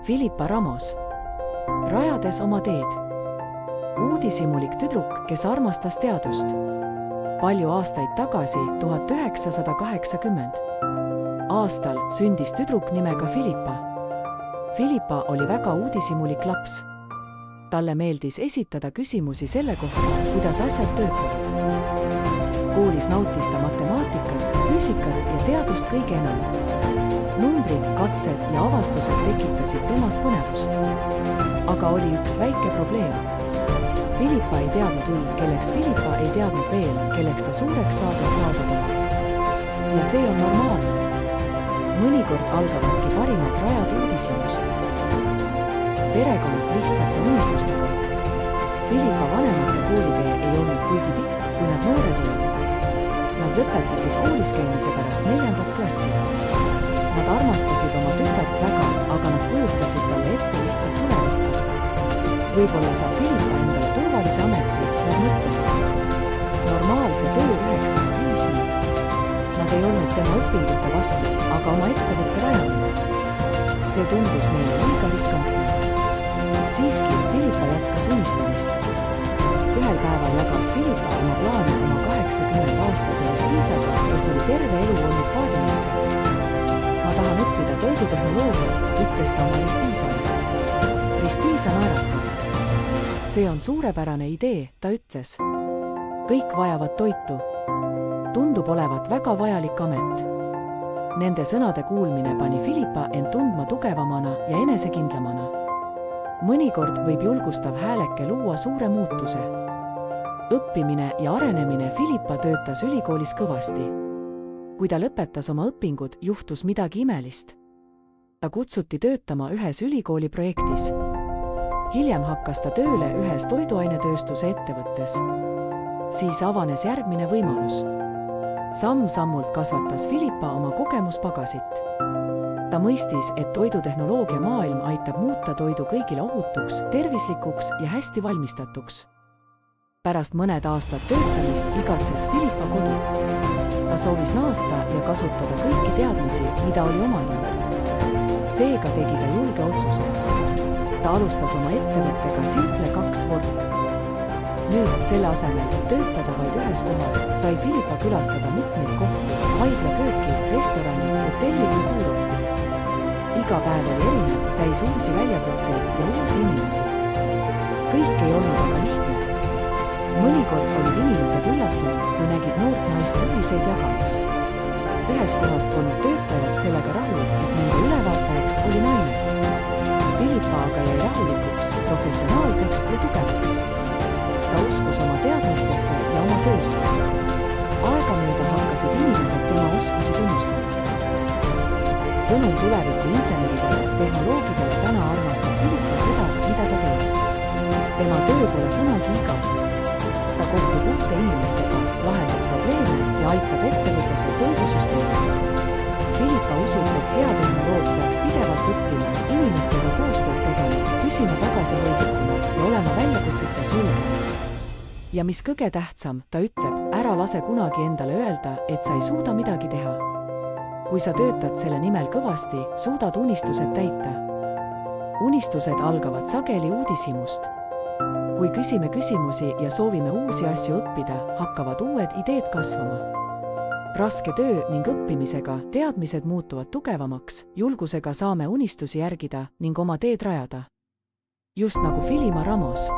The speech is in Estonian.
Philippa Ramos. Rajades oma teed. Uudishimulik tüdruk, kes armastas teadust. Palju aastaid tagasi, 1980. aastal sündis tüdruk nimega Philippa. Philippa oli väga uudishimulik laps. Talle meeldis esitada küsimusi selle kohta, kuidas asjad töötavad. Koolis nautis ta matemaatikat, füüsikat ja teadust kõige enam. Numbrid, katsed ja avastused tekitasid temas põnevust. Aga oli üks väike probleem. Philippa ei teadnud kelleks Philippa ei teadnud veel, kelleks ta suureks saades saada tahab. Ja see on normaalne. Mõnikord algavadki parimad rajad uudishimust. Perekond lihtsate unistustega. Philippa vanemate koolitee ei olnud kuigi pikk, kui nad noored olid. Nad lõpetasid koolis käimise pärast 4. klassi. Nad armastasid oma tütart väga, aga nad kujutasid talle ette lihtsalt tulevikku. Võib-olla saab Philippa endale turvalise ameti, nad mõtlesid. Normaalse töö 9–5. Nad ei olnud tema õpingute vastu, aga oma ettevõtte rajamine. See tundus neile liiga riskantne. Siiski Philippa jätkas unistamist. Ühel päeval jagas Philippa oma plaani oma 80-aastase Ristiisaga, kes oli terve elu olnud paadimeister. Ma tahan õppida toidutehnoloogia, ütles ta oma Ristiisale. Ristiisa naeratas. See on suurepärane idee, ta ütles. Kõik vajavad toitu. Tundub olevat väga vajalik amet. Nende sõnade kuulmine pani Philippa end tundma tugevamana ja enesekindlamana. Mõnikord võib julgustav hääleke luua suure muutuse. Õppimine ja arenemine Philippa töötas ülikoolis kõvasti. Kui ta lõpetas oma õpingud, juhtus midagi imelist. Ta kutsuti töötama ühes ülikooli projektis. Hiljem hakkas ta tööle ühes toiduainetööstuse ettevõttes. Siis avanes järgmine võimalus. Samm-sammult kasvatas Philippa oma kogemuspagasit. Ta mõistis, et toidutehnoloogia maailm aitab muuta toidu kõigile ohutuks, tervislikuks ja hästi valmistatuks. Pärast mõned aastad töötamist igatses Philippa kodu. Ta soovis naasta ja kasutada kõiki teadmisi, mida oli omandanud. Seega tegi ta julge otsuse. Ta alustas oma ettevõttega Simple 2 Work. Nüüd selle asemel, et töötada vaid ühes kohas, sai Philippa külastada mitmeid kohti, haiglakööki, restorani, hotelli või kuurorti. Iga päev oli erinev, täis uusi väljakutseid ja uusi inimesi. Kõik ei olnud aga lihtne. Mõnikord olid inimesed üllatunud, kui nägid noort naist uudiseid jagamas. Ühes kohas polnud töötajad sellega rahul, et nende ülevaatajaks oli naine. Philippa aga jäi rahulikuks, professionaalseks ja tugevaks. Ta uskus oma teadmistesse ja oma töösse. Aegamööda hakkasid inimesed tema oskusi tunnustama. Sõnum tuleviku inseneridele, tehnoloogidele täna armastab Philippa seda, mida ta teeb. Tema töö pole kunagi igav. Ta kohtub uute inimestega, lahendab probleeme ja aitab ettevõtetel toidusüsteemi. Philippa usub, et hea tehnoloog peaks pidevalt õppima, inimestega koostööd tegema, püsima tagasihoidlikuna ja olema väljakutsetes julge. Ja mis kõige tähtsam, ta ütleb, ära lase kunagi endale öelda, et sa ei suuda midagi teha. Kui sa töötad selle nimel kõvasti, suudad unistused täita. Unistused algavad sageli uudishimust. Kui küsime küsimusi ja soovime uusi asju õppida, hakkavad uued ideed kasvama. Raske töö ning õppimisega teadmised muutuvad tugevamaks, julgusega saame unistusi järgida ning oma teed rajada. Just nagu Philippa Ramos.